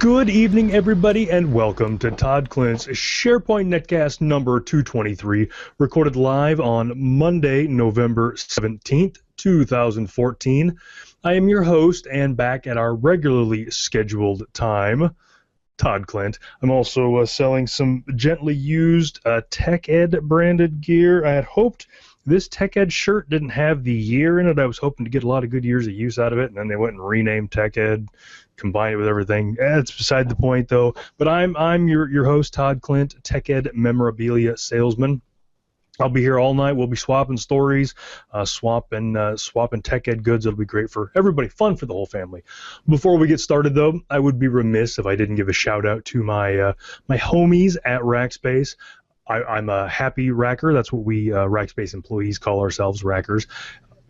Good evening, everybody, and welcome to Todd Klindt's SharePoint Netcast number 223, recorded live on Monday, November 17th, 2014. I am your host, and back at our regularly scheduled time, Todd Klindt. I'm also selling some gently used Tech Ed branded gear. I had hoped this Tech Ed shirt didn't have the year in it. I was hoping to get a lot of good years of use out of it, and then they went and renamed Tech Ed, combined it with everything. It's beside the point, though. But I'm your host, Todd Klindt, Tech Ed memorabilia salesman. I'll be here all night. We'll be swapping stories, swapping Tech Ed goods. It'll be great for everybody, fun for the whole family. Before we get started, though, I would be remiss if I didn't give a shout out to my my homies at Rackspace. I'm a happy racker. That's what we Rackspace employees call ourselves, rackers.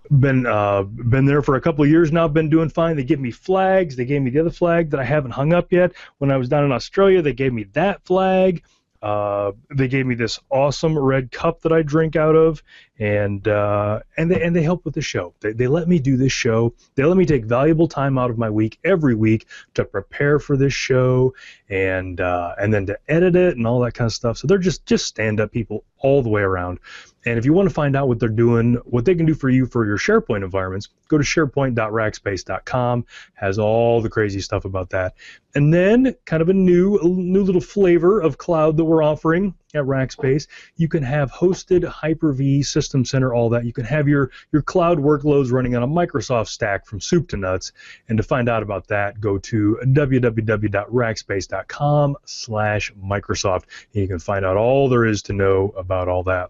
Been there for a couple of years now. Been doing fine. They give me flags. They gave me the other flag that I haven't hung up yet. When I was down in Australia, they gave me that flag. They gave me this awesome red cup that I drink out of, and they help with the show. They let me do this show. They let me take valuable time out of my week every week to prepare for this show, and then to edit it and all that kind of stuff. So they're just stand-up people all the way around. And if you want to find out what they're doing, what they can do for you for your SharePoint environments, go to sharepoint.rackspace.com. Has all the crazy stuff about that. And then kind of a new little flavor of cloud that we're offering at Rackspace. You can have hosted Hyper-V, System Center, all that. You can have your cloud workloads running on a Microsoft stack from soup to nuts. And to find out about that, go to www.rackspace.com/Microsoft. And you can find out all there is to know about all that.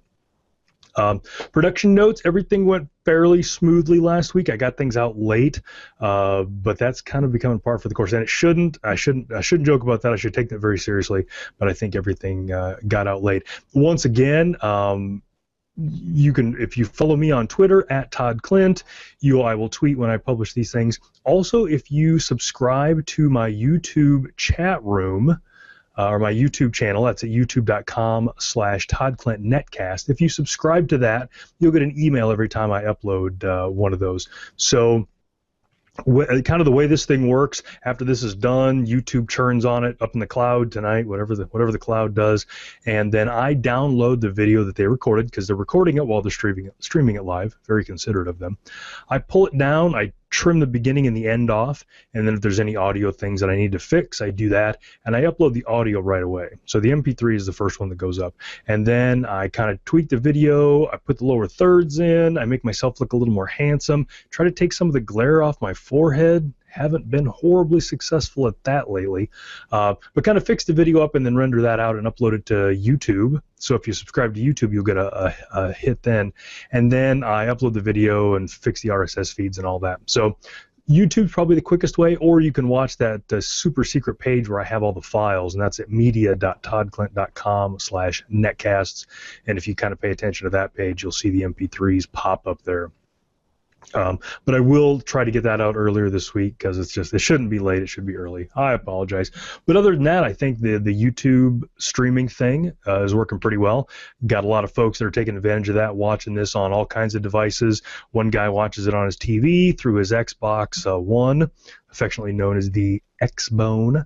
Production notes, everything went fairly smoothly last week. I got things out late, but that's kind of becoming par for the course, and it shouldn't. I shouldn't joke about that. I should take that very seriously, but I think everything got out late. Once again, you can, if you follow me on Twitter at Todd Klindt, I will tweet when I publish these things. Also, if you subscribe to my YouTube chat room, or my YouTube channel, that's at youtube.com/ToddKlindt Netcast. If you subscribe to that, you'll get an email every time I upload one of those. So kind of the way this thing works, after this is done, YouTube churns on it up in the cloud tonight, whatever the cloud does, and then I download the video that they recorded, because they're recording it while they're streaming it live. Very considerate of them. I pull it down, I trim the beginning and the end off, and then if there's any audio things that I need to fix, I do that, and I upload the audio right away. So the MP3 is the first one that goes up, and then I kind of tweak the video, I put the lower thirds in, I make myself look a little more handsome, try to take some of the glare off my forehead. Haven't been horribly successful at that lately, but kind of fix the video up and then render that out and upload it to YouTube. So if you subscribe to YouTube, you'll get a hit then. And then I upload the video and fix the RSS feeds and all that. So YouTube's probably the quickest way, or you can watch that super secret page where I have all the files, and that's at media.toddklindt.com/netcasts. And if you kind of pay attention to that page, you'll see the MP3s pop up there. But I will try to get that out earlier this week, because it shouldn't be late, it should be early. I apologize. But other than that, I think the YouTube streaming thing is working pretty well. Got a lot of folks that are taking advantage of that, watching this on all kinds of devices. One guy watches it on his TV through his Xbox One, affectionately known as the Xbone.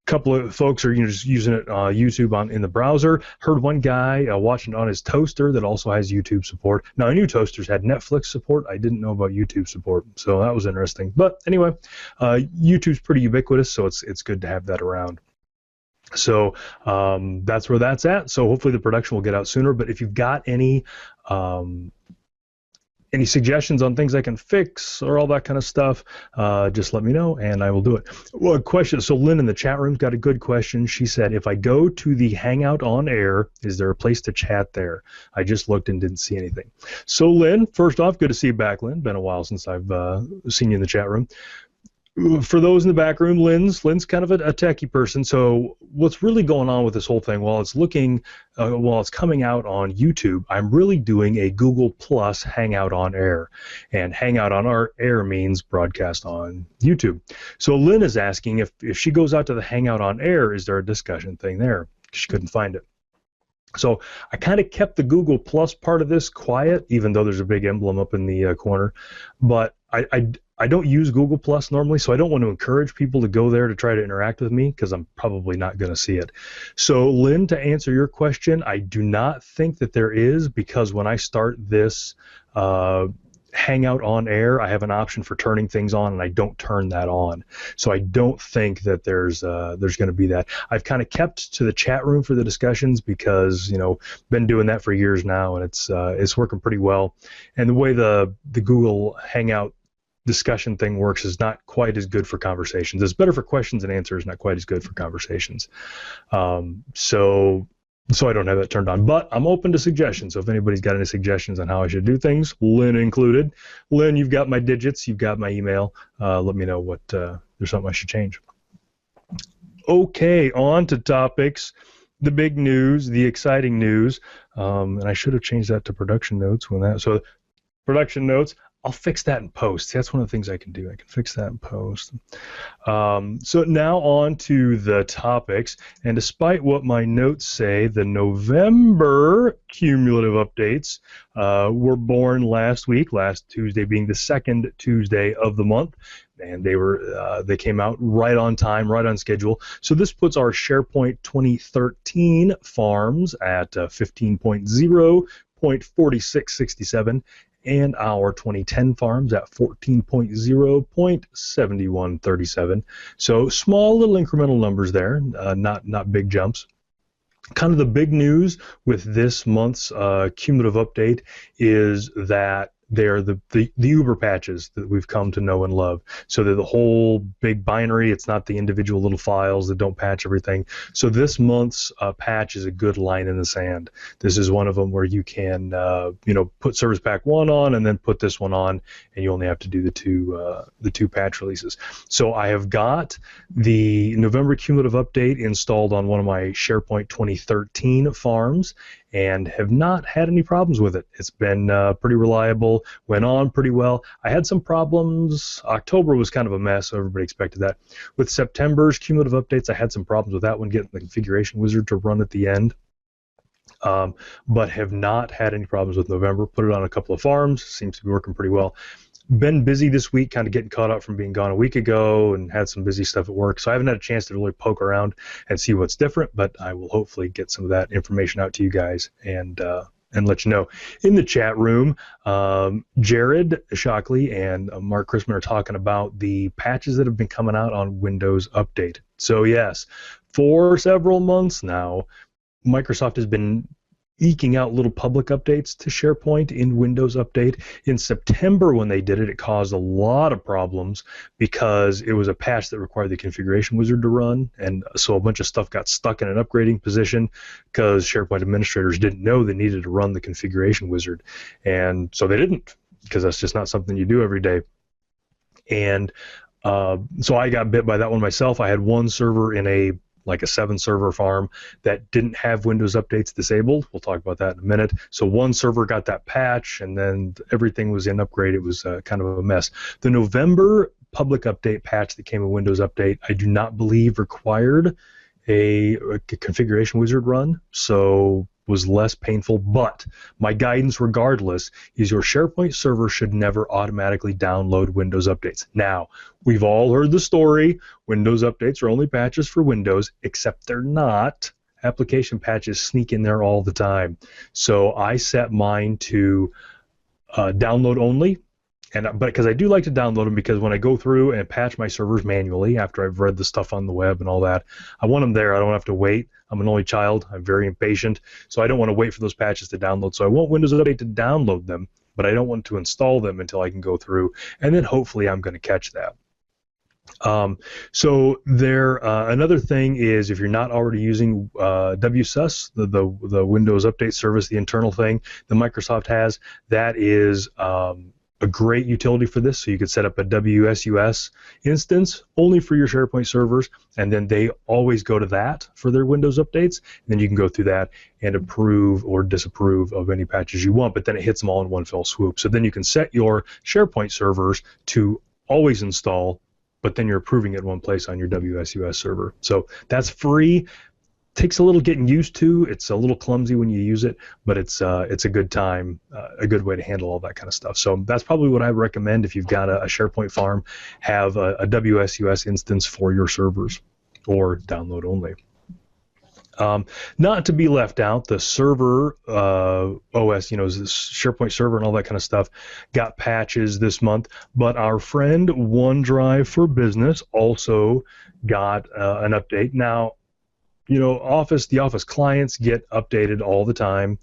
Couple of folks are just using it YouTube in the browser. Heard one guy watching it on his toaster that also has YouTube support. Now, I knew toasters had Netflix support. I didn't know about YouTube support, so that was interesting. But anyway, YouTube's pretty ubiquitous, so it's good to have that around. So that's where that's at. So hopefully the production will get out sooner. But if you've got any suggestions on things I can fix or all that kind of stuff, just let me know and I will do it. Well, a question. So Lynn in the chat room's got a good question. She said, if I go to the Hangout on Air, is there a place to chat there? I just looked and didn't see anything. So Lynn, first off, good to see you back, Lynn. Been a while since I've seen you in the chat room. For those in the back room, Lynn's kind of a techie person. So what's really going on with this whole thing? While it's coming out on YouTube, I'm really doing a Google Plus Hangout on Air, and Hangout on Air means broadcast on YouTube. So Lynn is asking if she goes out to the Hangout on Air, is there a discussion thing there? She couldn't find it. So I kind of kept the Google Plus part of this quiet, even though there's a big emblem up in the corner. But I don't use Google Plus normally, so I don't want to encourage people to go there to try to interact with me because I'm probably not going to see it. So Lynn, to answer your question, I do not think that there is, because when I start this Hangout on air, I have an option for turning things on, and I don't turn that on. So I don't think that there's going to be that. I've kind of kept to the chat room for the discussions because, been doing that for years now, and it's working pretty well. And the way the Google Hangout discussion thing works is not quite as good for conversations. It's better for questions and answers, not quite as good for conversations. So I don't have that turned on, but I'm open to suggestions. So if anybody's got any suggestions on how I should do things, Lynn included. Lynn, you've got my digits, you've got my email. Let me know what there's something I should change. Okay, on to topics. The big news, the exciting news, and I should have changed that to production notes so production notes. I'll fix that in post. That's one of the things I can do. I can fix that in post. So now on to the topics. And despite what my notes say, the November cumulative updates were born last week, last Tuesday being the second Tuesday of the month. And they came out right on time, right on schedule. So this puts our SharePoint 2013 farms at 15.0.4667. and our 2010 farms at 14.0.7137. So small little incremental numbers there, not big jumps. Kind of the big news with this month's cumulative update is that they're the Uber patches that we've come to know and love. So they're the whole big binary. It's not the individual little files that don't patch everything. So this month's patch is a good line in the sand. This is one of them where you can, put Service Pack 1 on and then put this one on, and you only have to do the two patch releases. So I have got the November cumulative update installed on one of my SharePoint 2013 farms, and have not had any problems with it. It's been pretty reliable, went on pretty well. I had some problems. October was kind of a mess, so everybody expected that. With September's cumulative updates, I had some problems with that one, getting the configuration wizard to run at the end. But have not had any problems with November. Put it on a couple of farms, seems to be working pretty well. Been busy this week, kind of getting caught up from being gone a week ago, and had some busy stuff at work, so I haven't had a chance to really poke around and see what's different, but I will hopefully get some of that information out to you guys and let you know. In the chat room, Jared Shockley and Mark Chrisman are talking about the patches that have been coming out on Windows Update. So yes, for several months now, Microsoft has been eking out little public updates to SharePoint in Windows Update. In September when they did it, it caused a lot of problems because it was a patch that required the configuration wizard to run, and so a bunch of stuff got stuck in an upgrading position because SharePoint administrators didn't know they needed to run the configuration wizard, and so they didn't, because that's just not something you do every day. And so I got bit by that one myself. I had one server in a 7-server farm that didn't have Windows updates disabled. We'll talk about that in a minute. So one server got that patch, and then everything was in upgrade. It was kind of a mess. The November public update patch that came in Windows Update, I do not believe required a configuration wizard run, so was less painful, but my guidance regardless is your SharePoint server should never automatically download Windows updates. Now, we've all heard the story, Windows updates are only patches for Windows, except they're not. Application patches sneak in there all the time. So I set mine to download only, but because I do like to download them, because when I go through and patch my servers manually after I've read the stuff on the web and all that, I want them there. I don't have to wait. I'm an only child. I'm very impatient, so I don't want to wait for those patches to download. So I want Windows Update to download them, but I don't want to install them until I can go through, and then hopefully I'm going to catch that. So there, another thing is, if you're not already using WSUS, the Windows Update service, the internal thing that Microsoft has, that is a great utility for this. So you could set up a WSUS instance only for your SharePoint servers, and then they always go to that for their Windows updates, and then you can go through that and approve or disapprove of any patches you want, but then it hits them all in one fell swoop. So then you can set your SharePoint servers to always install, but then you're approving it in one place on your WSUS server. So that's free. takes a little getting used to. It's a little clumsy when you use it, but it's a good time, a good way to handle all that kind of stuff. So that's probably what I recommend if you've got a SharePoint farm. Have a WSUS instance for your servers, or download only. Not to be left out, the server OS, you know, the SharePoint server and all that kind of stuff got patches this month, but our friend OneDrive for Business also got an update. Now, you know, the Office clients get updated all the time.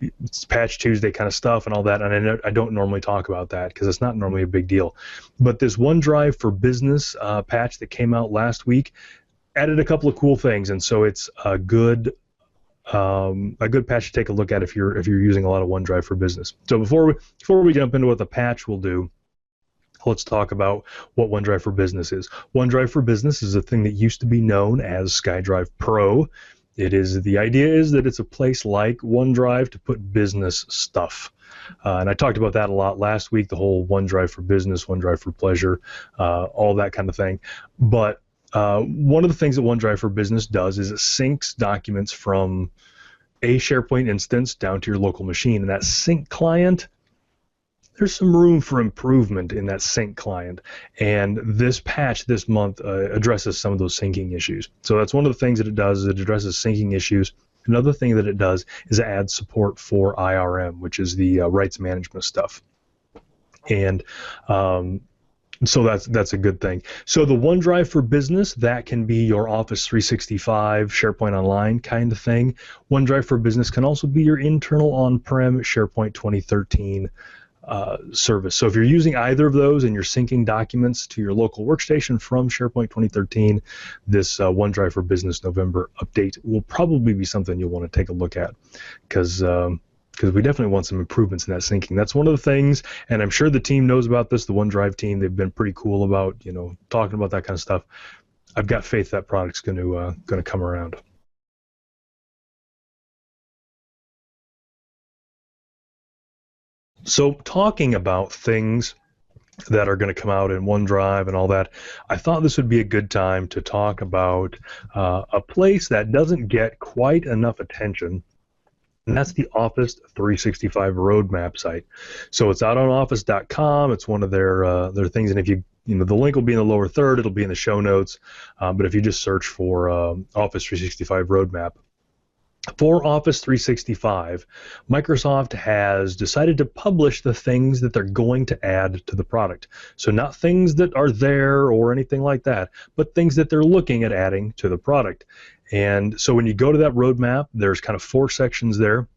It's Patch Tuesday kind of stuff and all that, and I don't normally talk about that because it's not normally a big deal. But this OneDrive for Business patch that came out last week added a couple of cool things, and so it's a good patch to take a look at if you're using a lot of OneDrive for Business. So before we jump into what the patch will do, let's talk about what OneDrive for Business is. OneDrive for Business is a thing that used to be known as SkyDrive Pro. The idea is that it's a place like OneDrive to put business stuff. And I talked about that a lot last week, the whole OneDrive for Business, OneDrive for Pleasure, all that kind of thing. But one of the things that OneDrive for Business does is it syncs documents from a SharePoint instance down to your local machine. And that sync client, there's some room for improvement in that sync client, and this patch this month addresses some of those syncing issues. So that's one of the things that it does, is it addresses syncing issues. Another thing that it does is it adds support for IRM, which is the rights management stuff. And so that's a good thing. So the OneDrive for Business, that can be your Office 365, SharePoint Online kind of thing. OneDrive for Business can also be your internal on-prem SharePoint 2013 service. So if you're using either of those and you're syncing documents to your local workstation from SharePoint 2013, this OneDrive for Business November update will probably be something you'll want to take a look at, because we definitely want some improvements in that syncing. That's one of the things, and I'm sure the team knows about this, the OneDrive team. They've been pretty cool about, you know, talking about that kind of stuff. I've got faith that product's going to come around. So talking about things that are going to come out in OneDrive and all that, I thought this would be a good time to talk about a place that doesn't get quite enough attention, and that's the Office 365 roadmap site. So it's out on office.com. It's one of their things, and if you know, the link will be in the lower third. It'll be in the show notes. But if you just search for Office 365 roadmap, for Office 365, Microsoft has decided to publish the things that they're going to add to the product. So not things that are there or anything like that, but things that they're looking at adding to the product. And so when you go to that roadmap, there's kind of 4 sections there.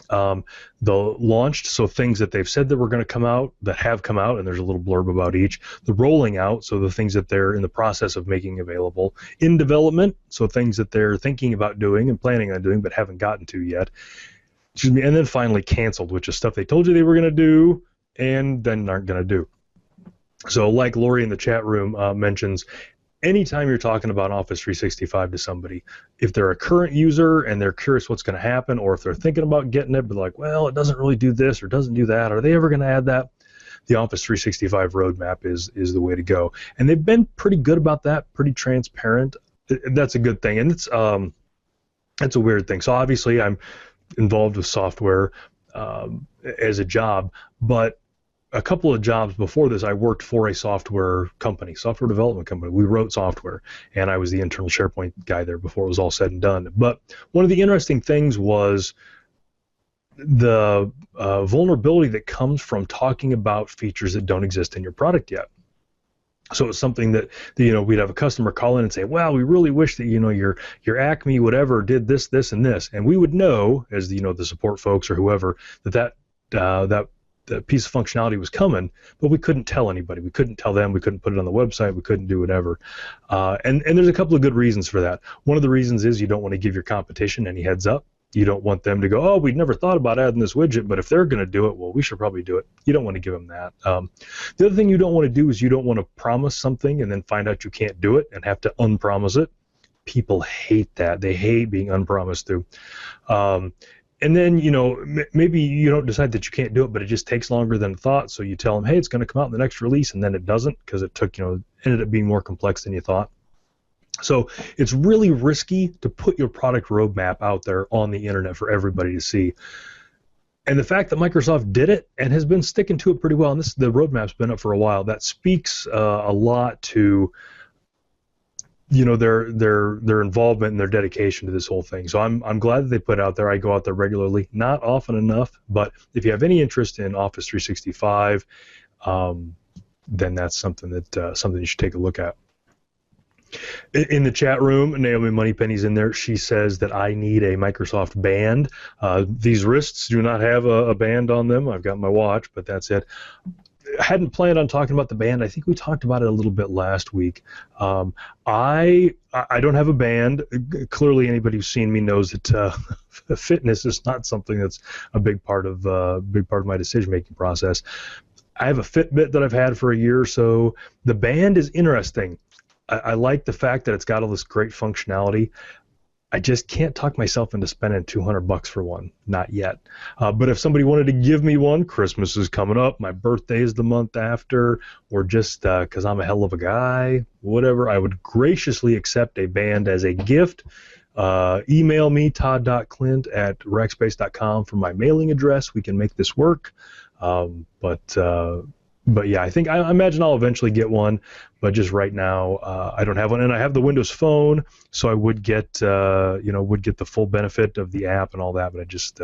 The launched, so things that they've said that were going to come out, that have come out, and there's a little blurb about each. The rolling out, so the things that they're in the process of making available. In development, so things that they're thinking about doing and planning on doing but haven't gotten to yet. Excuse me. And then finally canceled, which is stuff they told you they were going to do and then aren't going to do. So like Lori in the chat room mentions, anytime you're talking about Office 365 to somebody, if they're a current user and they're curious what's going to happen, or if they're thinking about getting it but like, well, it doesn't really do this or doesn't do that, are they ever going to add that? The Office 365 roadmap is the way to go. And they've been pretty good about that, pretty transparent. That's a good thing. And it's a weird thing. So obviously I'm involved with software as a job, but a couple of jobs before this, I worked for a software company, software development company. We wrote software, and I was the internal SharePoint guy there before it was all said and done. But one of the interesting things was the vulnerability that comes from talking about features that don't exist in your product yet. So it's something that, you know, we'd have a customer call in and say, well, we really wish that, you know, your Acme whatever did this, this, and this. And we would know, as the, you know, the support folks or whoever, that the piece of functionality was coming, but we couldn't tell anybody. We couldn't tell them. We couldn't put it on the website. We couldn't do whatever. And there's a couple of good reasons for that. One of the reasons is you don't want to give your competition any heads up. You don't want them to go, oh, we'd never thought about adding this widget, but if they're going to do it, well, we should probably do it. You don't want to give them that. The other thing you don't want to do is you don't want to promise something and then find out you can't do it and have to unpromise it. People hate that. They hate being unpromised to. And then, you know, maybe you don't decide that you can't do it, but it just takes longer than thought. So you tell them, hey, it's going to come out in the next release, and then it doesn't because it took, you know, ended up being more complex than you thought. So it's really risky to put your product roadmap out there on the internet for everybody to see. And the fact that Microsoft did it and has been sticking to it pretty well, and the roadmap's been up for a while, that speaks a lot to, you know, their involvement and their dedication to this whole thing. So I'm glad that they put it out there. I go out there regularly, not often enough, but if you have any interest in Office 365, then that's something that something you should take a look at. In the chat room, Naomi Moneypenny's in there. She says that I need a Microsoft band. These wrists do not have a band on them. I've got my watch, but that's it. I hadn't planned on talking about the band. I think we talked about it a little bit last week. I don't have a band. Clearly, anybody who's seen me knows that fitness is not something that's a big part of my decision-making process. I have a Fitbit that I've had for a year or so. The band is interesting. I like the fact that it's got all this great functionality. I just can't talk myself into spending $200 for one, not yet. But if somebody wanted to give me one, Christmas is coming up, my birthday is the month after, or just because I'm a hell of a guy, whatever, I would graciously accept a band as a gift. Email me, todd.klindt@rackspace.com for my mailing address. We can make this work. But yeah, I imagine I'll eventually get one, but just right now I don't have one, and I have the Windows Phone, so I would get the full benefit of the app and all that, but I just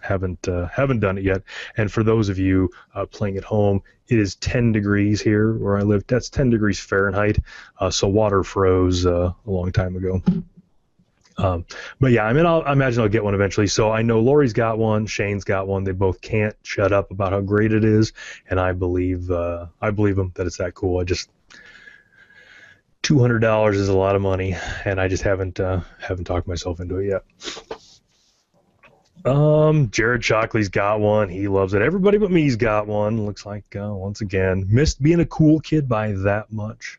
haven't done it yet. And for those of you playing at home, it is 10 degrees here where I live. That's 10 degrees Fahrenheit, so water froze a long time ago. But yeah, I imagine I'll get one eventually. So I know Lori's got one, Shane's got one. They both can't shut up about how great it is, and I believe them that it's that cool. $200 is a lot of money, and I just haven't talked myself into it yet. Jared Shockley's got one. He loves it. Everybody but me's got one. Looks like once again missed being a cool kid by that much.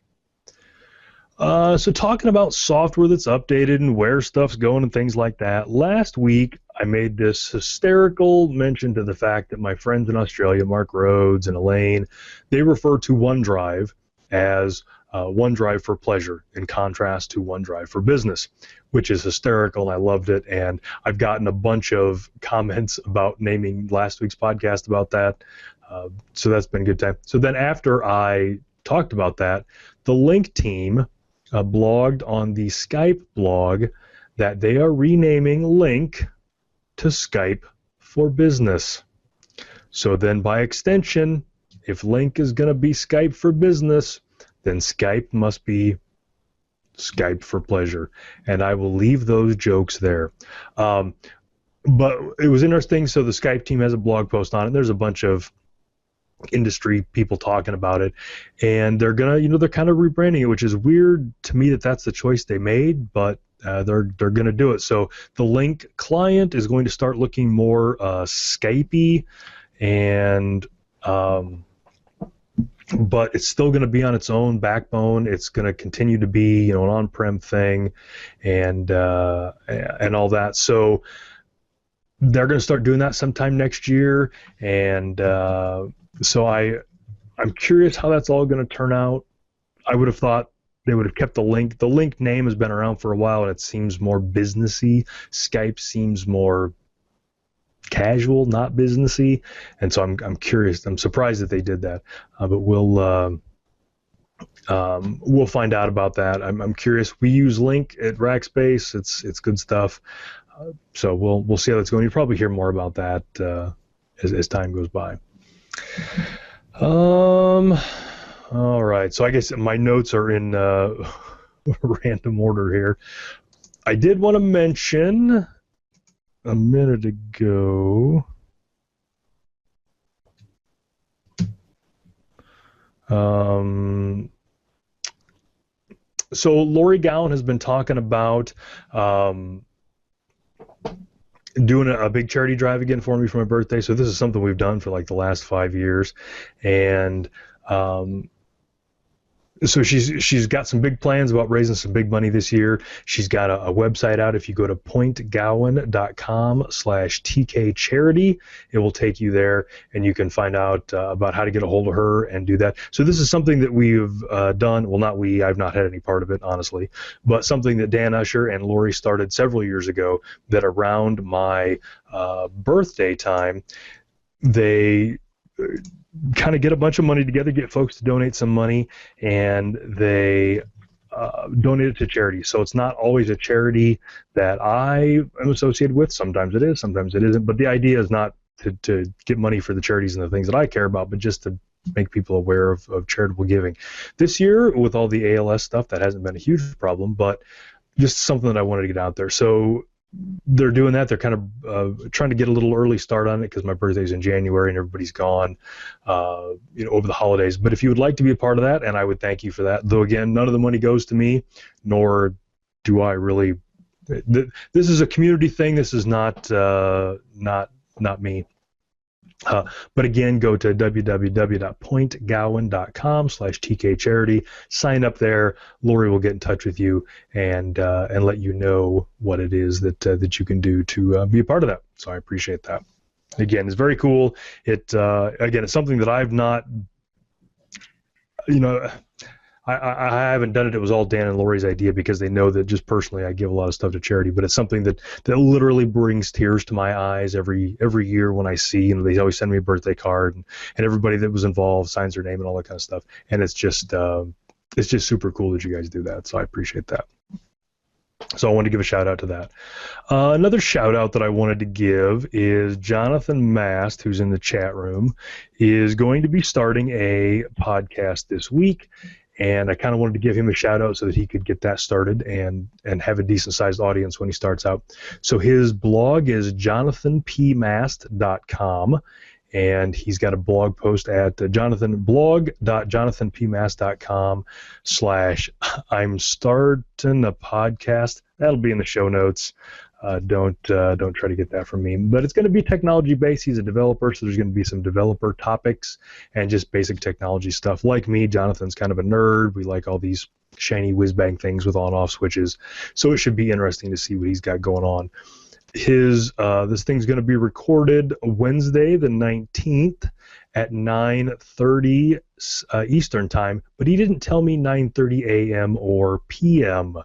So talking about software that's updated and where stuff's going and things like that, last week I made this hysterical mention to the fact that my friends in Australia, Mark Rhodes and Elaine, they refer to OneDrive as OneDrive for pleasure in contrast to OneDrive for business, which is hysterical, and I loved it. And I've gotten a bunch of comments about naming last week's podcast about that, so that's been a good time. So then after I talked about that, the Lync team blogged on the Skype blog that they are renaming Lync to Skype for Business. So then by extension, if Lync is going to be Skype for Business, then Skype must be Skype for pleasure. And I will leave those jokes there. But it was interesting. So the Skype team has a blog post on it. There's a bunch of industry people talking about it, and they're they're kind of rebranding it, which is weird to me that that's the choice they made, but they're gonna do it. So the Lync client is going to start looking more Skypey, and but it's still going to be on its own backbone. It's going to continue to be an on-prem thing, and all that. So they're going to start doing that sometime next year, and so I'm curious how that's all going to turn out. I would have thought they would have kept the Lync. The Lync name has been around for a while, and it seems more businessy. Skype seems more casual, not businessy, and so I'm curious. I'm surprised that they did that, but we'll find out about that. I'm curious. We use Lync at Rackspace. It's good stuff. So we'll see how that's going. You'll probably hear more about that as time goes by. All right. So I guess my notes are in random order here. I did want to mention a minute ago. So Lori Gowan has been talking about doing a big charity drive again for me for my birthday. So this is something we've done for like the last 5 years, and So she's got some big plans about raising some big money this year. She's got a website out. If you go to pointgowan.com/TK charity, it will take you there, and you can find out about how to get a hold of her and do that. So this is something that we've done. Well, not we. I've not had any part of it, honestly, but something that Dan Usher and Lori started several years ago. That around my birthday time, they kind of get a bunch of money together, get folks to donate some money, and they donate it to charity. So it's not always a charity that I am associated with. Sometimes it is, sometimes it isn't. But the idea is not to get money for the charities and the things that I care about, but just to make people aware of charitable giving. This year, with all the ALS stuff, that hasn't been a huge problem, but just something that I wanted to get out there. So they're doing that. They're kind of trying to get a little early start on it because my birthday's in January and everybody's gone, over the holidays. But if you would like to be a part of that, and I would thank you for that. Though again, none of the money goes to me, nor do I really. This is a community thing. This is not me. But again, go to www.pointgowan.com/TK charity. Sign up there. Lori will get in touch with you and let you know what it is that you can do to be a part of that. So I appreciate that. Again, it's very cool. Again, it's something that I've not, I haven't done it. It was all Dan and Lori's idea because they know that just personally I give a lot of stuff to charity, but it's something that literally brings tears to my eyes every year when I see, they always send me a birthday card and everybody that was involved signs their name and all that kind of stuff. And it's just super cool that you guys do that. So I appreciate that. So I wanted to give a shout out to that. Another shout out that I wanted to give is Jonathan Mast, who's in the chat room, is going to be starting a podcast this week. And I kind of wanted to give him a shout out so that he could get that started and have a decent sized audience when he starts out. So his blog is jonathanpmast.com, and he's got a blog post at blog.jonathanpmast.com/I'm starting a podcast. That'll be in the show notes. Don't try to get that from me. But it's going to be technology based. He's a developer, so there's going to be some developer topics and just basic technology stuff. Like me, Jonathan's kind of a nerd. We like all these shiny whiz-bang things with on-off switches. So it should be interesting to see what he's got going on. This thing's going to be recorded Wednesday the 19th at 9:30 Eastern time, but he didn't tell me 9:30 a.m. or p.m.,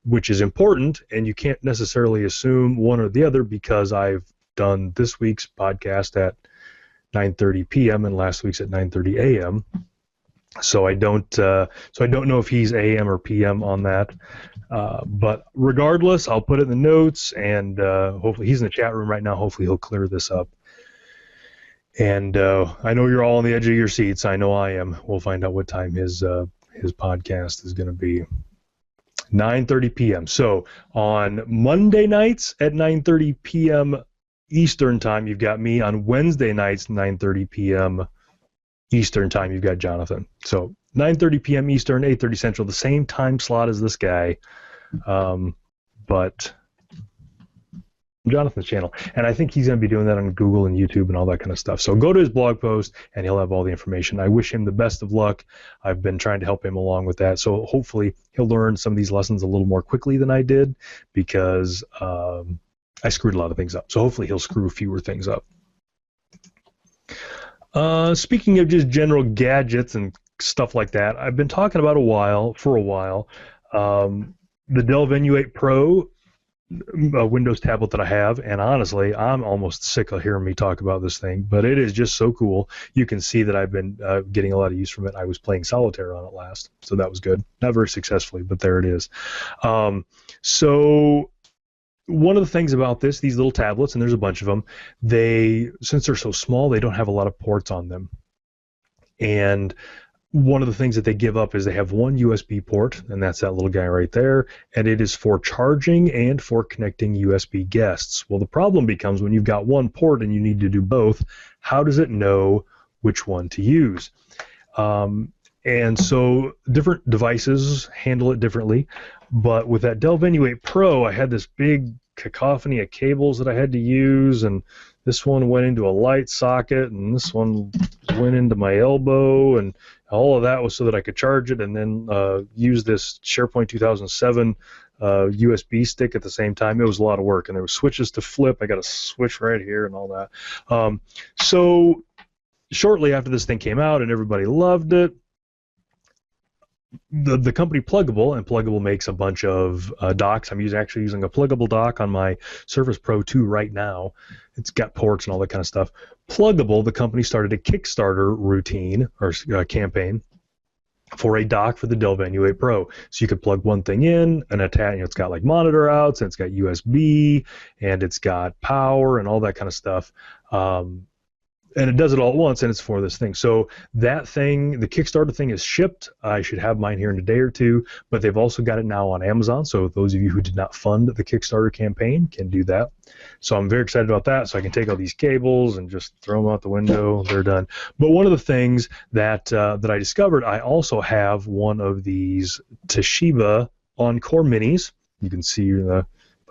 which is important, and you can't necessarily assume one or the other because I've done this week's podcast at 9:30 p.m. and last week's at 9:30 a.m. So I don't know if he's a.m. or p.m. on that. But regardless, I'll put it in the notes, and hopefully he's in the chat room right now. Hopefully he'll clear this up. And I know you're all on the edge of your seats. I know I am. We'll find out what time his podcast is going to be. 9:30 p.m. So on Monday nights at 9:30 p.m. Eastern time, you've got me. On Wednesday nights, 9:30 p.m. Eastern time, you've got Jonathan. So 9:30 p.m. Eastern, 8:30 Central, the same time slot as this guy, but Jonathan's channel. And I think he's going to be doing that on Google and YouTube and all that kind of stuff. So go to his blog post, and he'll have all the information. I wish him the best of luck. I've been trying to help him along with that. So hopefully he'll learn some of these lessons a little more quickly than I did because I screwed a lot of things up. So hopefully he'll screw fewer things up. Speaking of just general gadgets and stuff like that, I've been talking about for a while. The Dell Venue 8 Pro Windows tablet that I have, and honestly, I'm almost sick of hearing me talk about this thing, but it is just so cool. You can see that I've been getting a lot of use from it. I was playing solitaire on it last, so that was good. Not very successfully, but there it is. So one of the things about these little tablets, and there's a bunch of them, since they're so small, they don't have a lot of ports on them. And one of the things that they give up is they have one USB port, and that's that little guy right there, and it is for charging and for connecting USB guests. Well, the problem becomes when you've got one port and you need to do both, how does it know which one to use? And so different devices handle it differently, but with that Dell Venue 8 Pro, I had this big cacophony of cables that I had to use, and this one went into a light socket, and this one went into my elbow, and all of that was so that I could charge it and then use this SharePoint 2007 USB stick at the same time. It was a lot of work, and there were switches to flip. I got a switch right here and all that. So shortly after this thing came out and everybody loved it, the company Plugable, and Plugable makes a bunch of docks. I'm actually using a Plugable dock on my Surface Pro 2 right now. It's got ports and all that kind of stuff. Plugable, the company, started a Kickstarter routine or campaign for a dock for the Dell Venue 8 Pro. So you could plug one thing in and attach, it's got like monitor outs, and it's got USB, and it's got power and all that kind of stuff. And it does it all at once, and it's for this thing. So that thing, the Kickstarter thing, is shipped. I should have mine here in a day or two, but they've also got it now on Amazon. So those of you who did not fund the Kickstarter campaign can do that. So I'm very excited about that. So I can take all these cables and just throw them out the window. They're done. But one of the things that that I discovered, I also have one of these Toshiba Encore Minis. You can see the.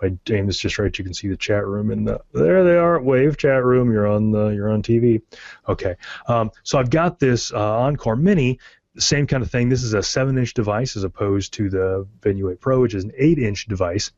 If I aim this just right, you can see the chat room, and there they are. Wave chat room. You're on TV. Okay. So I've got this Encore Mini, same kind of thing. This is a 7-inch device as opposed to the Venue 8 Pro, which is an 8-inch device.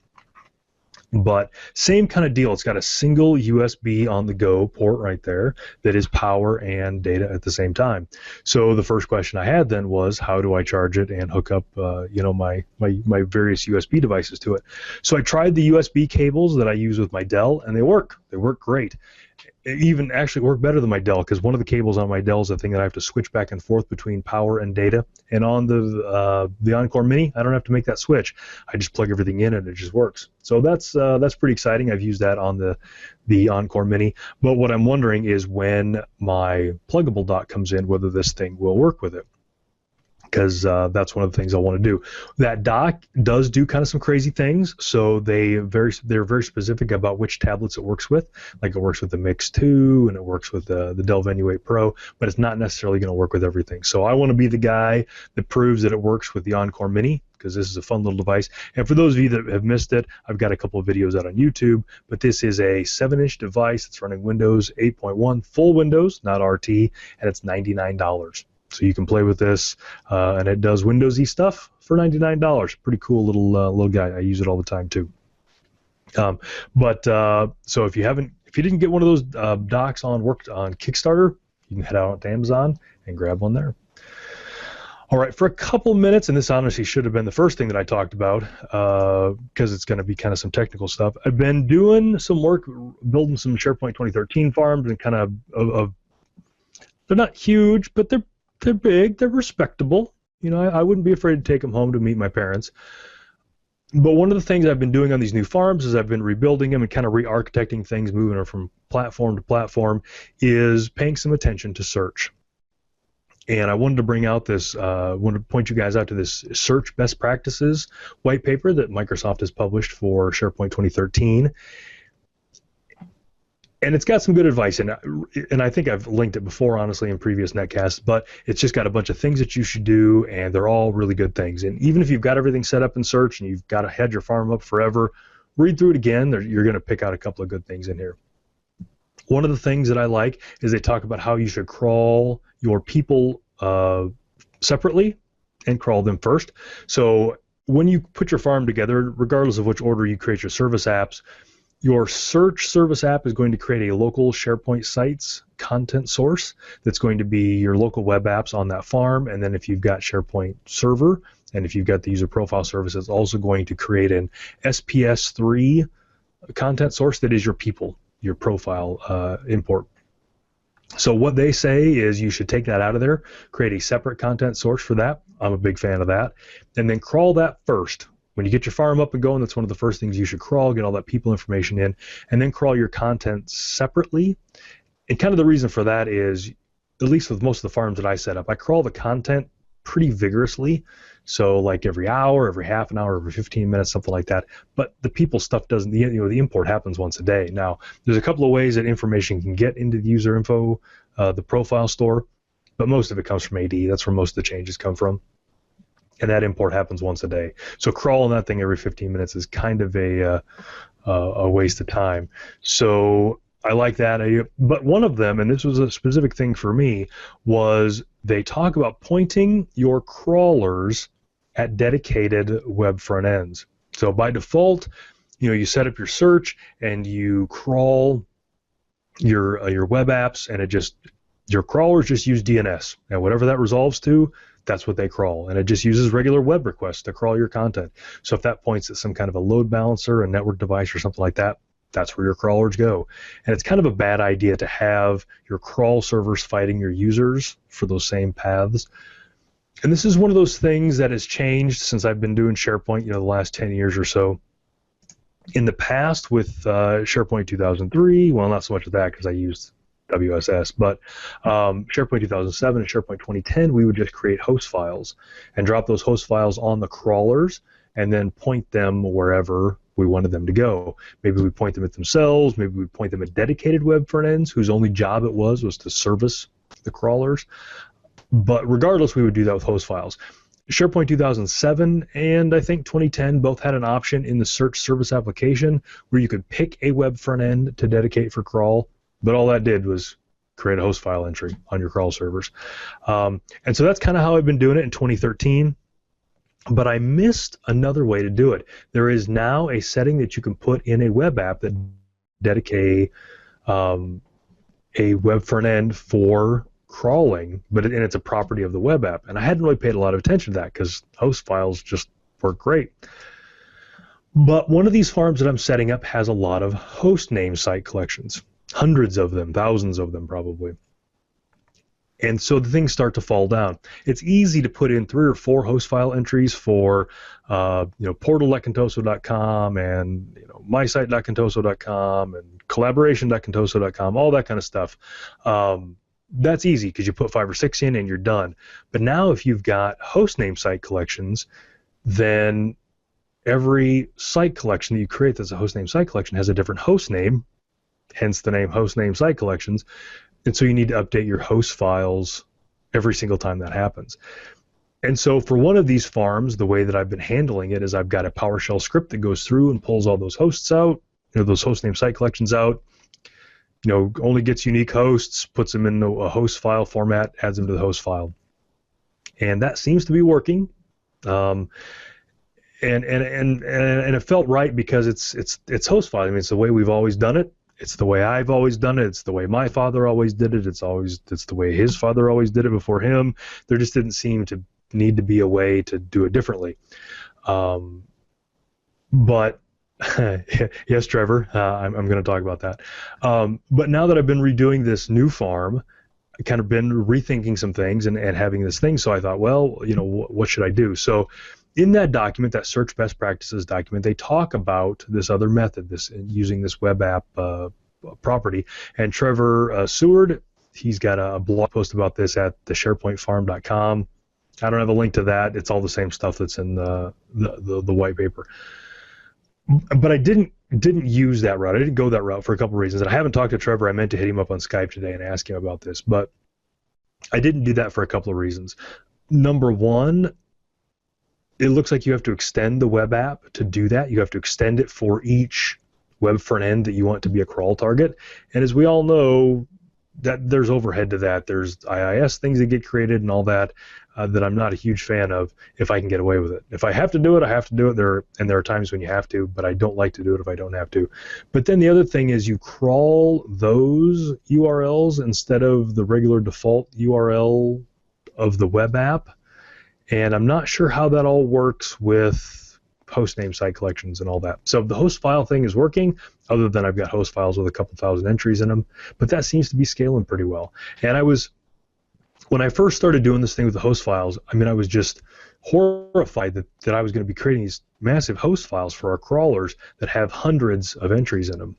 But same kind of deal. It's got a single USB on-the-go port right there that is power and data at the same time. So the first question I had then was, how do I charge it and hook up, my various USB devices to it? So I tried the USB cables that I use with my Dell, and they work. They work great. Even actually work better than my Dell, because one of the cables on my Dell is a thing that I have to switch back and forth between power and data. And on the Encore Mini, I don't have to make that switch. I just plug everything in and it just works. So that's pretty exciting. I've used that on the Encore Mini. But what I'm wondering is when my Plugable dock comes in, whether this thing will work with it. Because that's one of the things I want to do. That dock does do kind of some crazy things, so they're very specific about which tablets it works with. Like it works with the Mix 2, and it works with the Dell Venue 8 Pro, but it's not necessarily going to work with everything. So I want to be the guy that proves that it works with the Encore Mini, because this is a fun little device. And for those of you that have missed it, I've got a couple of videos out on YouTube, but this is a 7-inch device. It's running Windows 8.1, full Windows, not RT, and it's $99. So you can play with this, and it does Windowsy stuff for $99. Pretty cool little guy. I use it all the time too. So if you didn't get one of those docks on Kickstarter, you can head out to Amazon and grab one there. All right, for a couple minutes, and this honestly should have been the first thing that I talked about, because it's going to be kind of some technical stuff. I've been doing some work building some SharePoint 2013 farms, and kind of they're not huge, but they're big, they're respectable. I wouldn't be afraid to take them home to meet my parents. But one of the things I've been doing on these new farms is I've been rebuilding them and kind of re-architecting things, moving them from platform to platform, is paying some attention to search. And I wanted to bring out wanted to point you guys out to this Search Best Practices white paper that Microsoft has published for SharePoint 2013. And it's got some good advice in it, and I think I've linked it before, honestly, in previous netcasts, but it's just got a bunch of things that you should do, and they're all really good things. And even if you've got everything set up in Search and you've got to head your farm up forever, read through it again. You're going to pick out a couple of good things in here. One of the things that I like is they talk about how you should crawl your people separately and crawl them first. So when you put your farm together, regardless of which order you create your service apps, your search service app is going to create a local SharePoint sites content source that's going to be your local web apps on that farm. And then if you've got SharePoint Server, and if you've got the user profile service, it's also going to create an SPS3 content source that is your people, your profile import. So what they say is you should take that out of there, create a separate content source for that. I'm a big fan of that. And then crawl that first. When you get your farm up and going, that's one of the first things you should crawl, get all that people information in, and then crawl your content separately. And kind of the reason for that is, at least with most of the farms that I set up, I crawl the content pretty vigorously. So like every hour, every half an hour, every 15 minutes, something like that. But the people stuff doesn't, the import happens once a day. Now, there's a couple of ways that information can get into the user info, the profile store, but most of it comes from AD. That's where most of the changes come from. and that import happens once a day. So crawling that thing every 15 minutes is kind of a waste of time. So I like that. But one of them, and this was a specific thing for me, was they talk about pointing your crawlers at dedicated web front ends. So by default, you set up your search and you crawl your web apps, and your crawlers just use DNS, and whatever that resolves to, that's what they crawl, and it just uses regular web requests to crawl your content. So if that points at some kind of a load balancer, a network device, or something like that, that's where your crawlers go. And it's kind of a bad idea to have your crawl servers fighting your users for those same paths. And this is one of those things that has changed since I've been doing SharePoint, the last 10 years or so. In the past with SharePoint 2003, well, not so much of that because I used WSS, but SharePoint 2007 and SharePoint 2010, we would just create host files and drop those host files on the crawlers and then point them wherever we wanted them to go. Maybe we point them at themselves, maybe we point them at dedicated web front ends whose only job it was to service the crawlers. But regardless, we would do that with host files. SharePoint 2007 and I think 2010 both had an option in the search service application where you could pick a web front end to dedicate for crawl, but all that did was create a host file entry on your crawl servers. And so that's kind of how I've been doing it in 2013. But I missed another way to do it. There is now a setting that you can put in a web app that dedicates a web front end for crawling, and it's a property of the web app. And I hadn't really paid a lot of attention to that because host files just work great. But one of these farms that I'm setting up has a lot of host name site collections, hundreds of them, thousands of them probably. And so the things start to fall down. It's easy to put in 3 or 4 host file entries for portal.contoso.com and mysite.contoso.com and collaboration.contoso.com, all that kind of stuff. That's easy because you put 5 or 6 in and you're done. But now if you've got host name site collections, then every site collection that you create that's a host name site collection has a different host name, hence the name host name site collections. And so you need to update your host files every single time that happens. And so for one of these farms, the way that I've been handling it is I've got a PowerShell script that goes through and pulls all those hosts out, those host name site collections out, only gets unique hosts, puts them in a host file format, adds them to the host file. And that seems to be working. And it felt right because it's host file. I mean, it's the way we've always done it. It's the way I've always done it. It's the way my father always did it. It's the way his father always did it before him. There just didn't seem to need to be a way to do it differently. But yes, Trevor, I'm going to talk about that. But now that I've been redoing this new farm, I kind of been rethinking some things and having this thing. So I thought, well, what should I do? So in that document, that search best practices document, they talk about this other method, using this web app property. And Trevor Seward, he's got a blog post about this at the SharePointFarm.com. I don't have a link to that. It's all the same stuff that's in the white paper. But I didn't use that route. I didn't go that route for a couple of reasons. And I haven't talked to Trevor. I meant to hit him up on Skype today and ask him about this. But I didn't do that for a couple of reasons. Number one, it looks like you have to extend the web app to do that. You have to extend it for each web front end that you want to be a crawl target. And as we all know, that there's overhead to that. There's IIS things that get created and all that that I'm not a huge fan of if I can get away with it. If I have to do it, I have to do it. There are times when you have to, but I don't like to do it if I don't have to. But then the other thing is you crawl those URLs instead of the regular default URL of the web app. And I'm not sure how that all works with host name site collections and all that. So the host file thing is working, other than I've got host files with a couple thousand entries in them, but that seems to be scaling pretty well. And when I first started doing this thing with the host files, I mean, I was just horrified that I was going to be creating these massive host files for our crawlers that have hundreds of entries in them.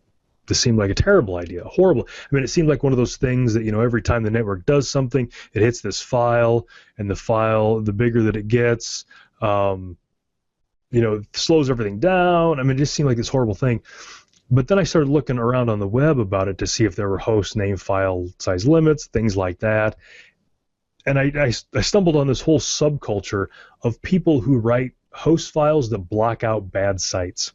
This seemed like a terrible idea, horrible. I mean, it seemed like one of those things that, every time the network does something, it hits this file, and the file, the bigger that it gets, slows everything down. I mean, it just seemed like this horrible thing. But then I started looking around on the web about it to see if there were host name file size limits, things like that. and I stumbled on this whole subculture of people who write host files that block out bad sites.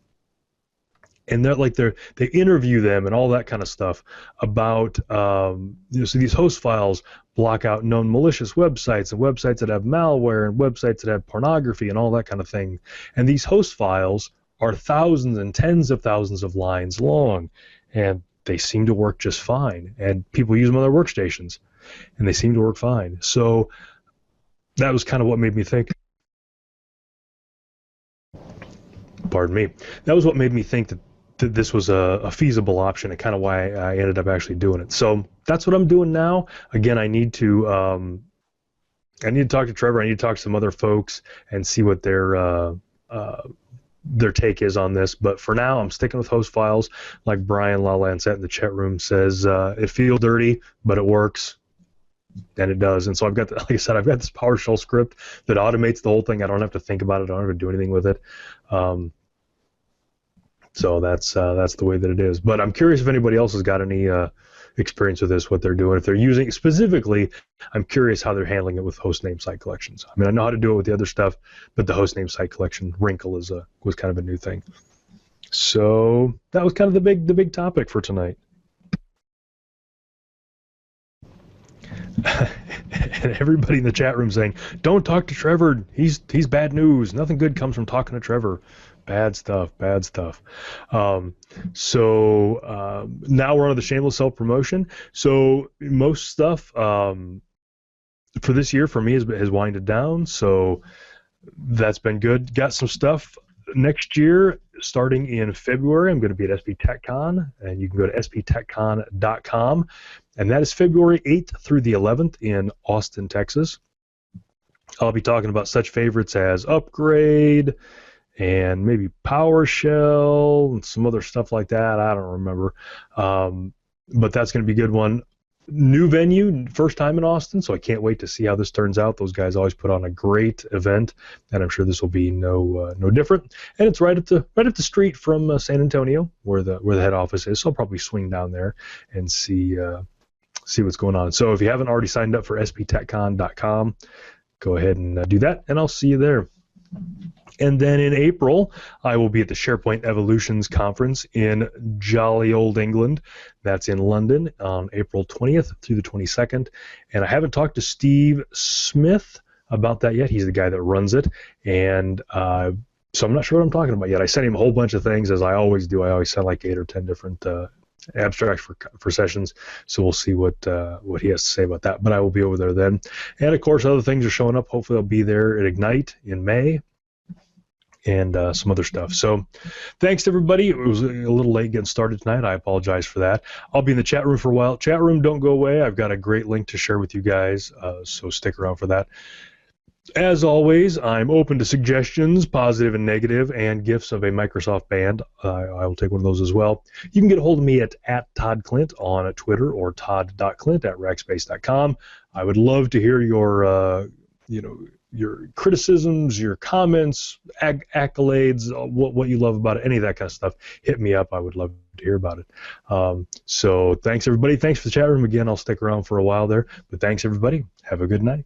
And they interview them and all that kind of stuff about so these host files block out known malicious websites and websites that have malware and websites that have pornography and all that kind of thing. And these host files are thousands and tens of thousands of lines long, and they seem to work just fine. And people use them on their workstations, and they seem to work fine. So that was kind of what made me think. Pardon me. That was what made me think that this was a feasible option, and kind of why I ended up actually doing it. So that's what I'm doing now. Again, I need to talk to Trevor. I need to talk to some other folks and see what their take is on this. But for now, I'm sticking with host files. Like Brian LaLancette in the chat room says, it feels dirty, but it works. And it does. And so I've got, like I said, I've got this PowerShell script that automates the whole thing. I don't have to think about it. I don't have to do anything with it. So that's the way that it is. But I'm curious if anybody else has got any experience with this, what they're doing. If they're using specifically, I'm curious how they're handling it with hostname site collections. I mean, I know how to do it with the other stuff, but the hostname site collection wrinkle was kind of a new thing. So that was kind of the big topic for tonight. And everybody in the chat room saying, "Don't talk to Trevor. He's bad news. Nothing good comes from talking to Trevor." Bad stuff, bad stuff. So now we're on to the shameless self-promotion. So most stuff for this year for me has winded down. So that's been good. Got some stuff next year starting in February. I'm going to be at SP TechCon, and you can go to sptechcon.com. And that is February 8th through the 11th in Austin, Texas. I'll be talking about such favorites as Upgrade, and maybe PowerShell and some other stuff like that. I don't remember. But that's going to be a good one. New venue, first time in Austin, so I can't wait to see how this turns out. Those guys always put on a great event, and I'm sure this will be no different. And it's right up the street from San Antonio, where the head office is. So I'll probably swing down there and see what's going on. So if you haven't already signed up for sptechcon.com, go ahead and do that, and I'll see you there. And then in April, I will be at the SharePoint Evolutions Conference in jolly old England. That's in London on April 20th through the 22nd. And I haven't talked to Steve Smith about that yet. He's the guy that runs it. And so I'm not sure what I'm talking about yet. I sent him a whole bunch of things, as I always do. I always send like 8 or 10 different abstracts for sessions. So we'll see what he has to say about that. But I will be over there then. And, of course, other things are showing up. Hopefully I'll be there at Ignite in May, and some other stuff. So thanks to everybody. It was a little late getting started tonight. I apologize for that. I'll be in the chat room for a while. Chat room, don't go away. I've got a great link to share with you guys, so stick around for that. As always, I'm open to suggestions, positive and negative, and gifts of a Microsoft band. I will take one of those as well. You can get a hold of me at Todd Klindt on Twitter, or todd.klindt@rackspace.com. I would love to hear your your criticisms, your comments, accolades, what you love about it, any of that kind of stuff. Hit me up. I would love to hear about it. So thanks, everybody. Thanks for the chat room. Again, I'll stick around for a while there. But thanks, everybody. Have a good night.